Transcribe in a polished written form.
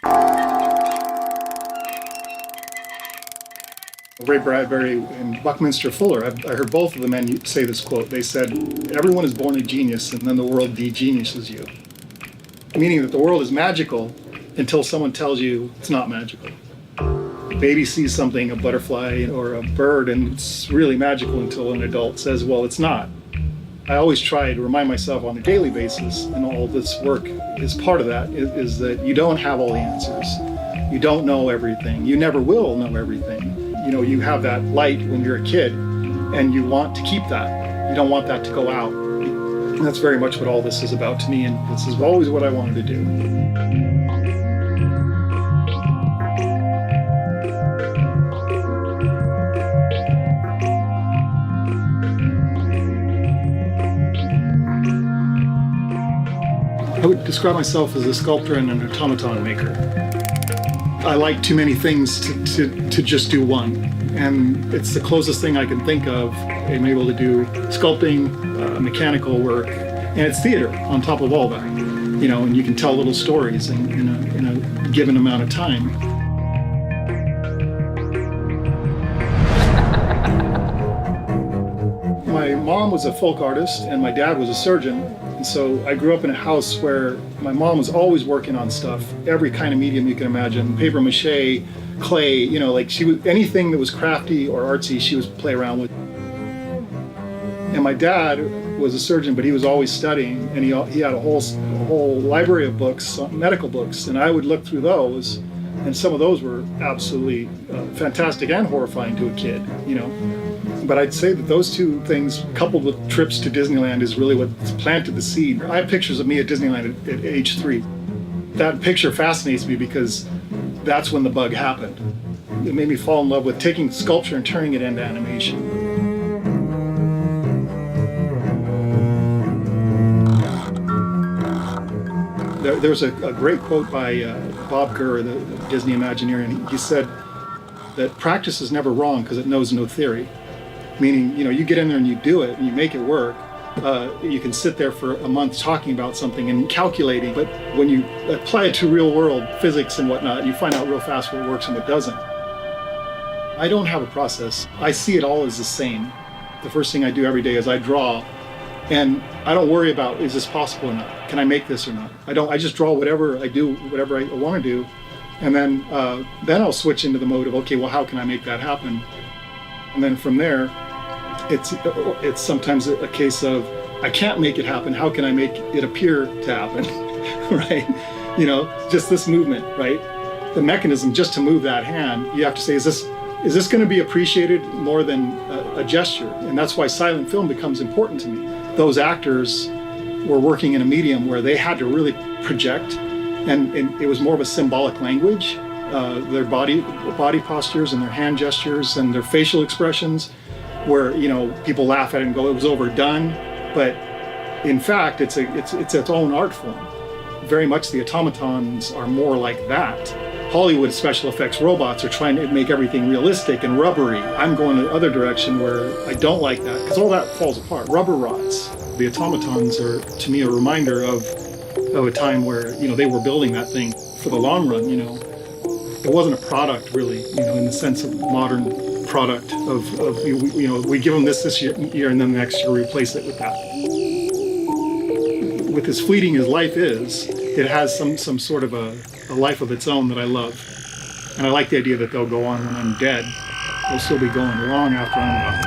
Ray Bradbury and Buckminster Fuller, I heard both of the men say this quote. They said, everyone is born a genius and then the world de-geniuses you. Meaning that the world is magical until someone tells you it's not magical. A baby sees something, a butterfly or a bird, and it's really magical until an adult says, well, it's not. I always try to remind myself on a daily basis, and all this work is part of that, is that you don't have all the answers. You don't know everything. You never will know everything. You know, you have that light when you're a kid, and you want to keep that. You don't want that to go out. And that's very much what all this is about to me, and this is always what I wanted to do. I would describe myself as a sculptor and an automaton maker. I like too many things to just do one. And it's the closest thing I can think of. I'm able to do sculpting, mechanical work, and it's theater on top of all that. You know, and you can tell little stories in a given amount of time. My mom was a folk artist and my dad was a surgeon. And so I grew up in a house where my mom was always working on stuff, every kind of medium you can imagine, paper mache, clay, you know, like she was, anything that was crafty or artsy, she was play around with. And my dad was a surgeon, but he was always studying, and he had a whole library of books, medical books, and I would look through those, and some of those were absolutely fantastic and horrifying to a kid, you know. But I'd say that those two things, coupled with trips to Disneyland, is really what planted the seed. I have pictures of me at Disneyland at age 3. That picture fascinates me because that's when the bug happened. It made me fall in love with taking sculpture and turning it into animation. There's a great quote by Bob Gurr, the Disney Imagineer, and he said that practice is never wrong because it knows no theory. Meaning, you know, you get in there and you do it and you make it work. You can sit there for a month talking about something and calculating, but when you apply it to real world physics and whatnot, you find out real fast what works and what doesn't. I don't have a process. I see it all as the same. The first thing I do every day is I draw, and I don't worry about, is this possible or not? Can I make this or not? I just draw whatever I do, whatever I want to do, and then I'll switch into the mode of, okay, well, how can I make that happen? And then from there, it's sometimes a case of, I can't make it happen, how can I make it appear to happen, right? You know, just this movement, right? The mechanism just to move that hand, you have to say, is this going to be appreciated more than a gesture? And that's why silent film becomes important to me. Those actors were working in a medium where they had to really project, and it was more of a symbolic language. Their body postures and their hand gestures and their facial expressions, where, you know, people laugh at it and go, it was overdone, but in fact it's its own art form. Very much the automatons are more like that. Hollywood special effects robots are trying to make everything realistic and rubbery. I'm going the other direction where I don't like that, because all that falls apart. Rubber rots. The automatons are, to me, a reminder of a time where, you know, they were building that thing for the long run, you know. It wasn't a product, really, you know, in the sense of modern product of you know, we give them this year, and then the next year we replace it with that. With as fleeting as life is, it has some sort of a life of its own that I love. And I like the idea that they'll go on when I'm dead. They'll still be going long after I'm gone.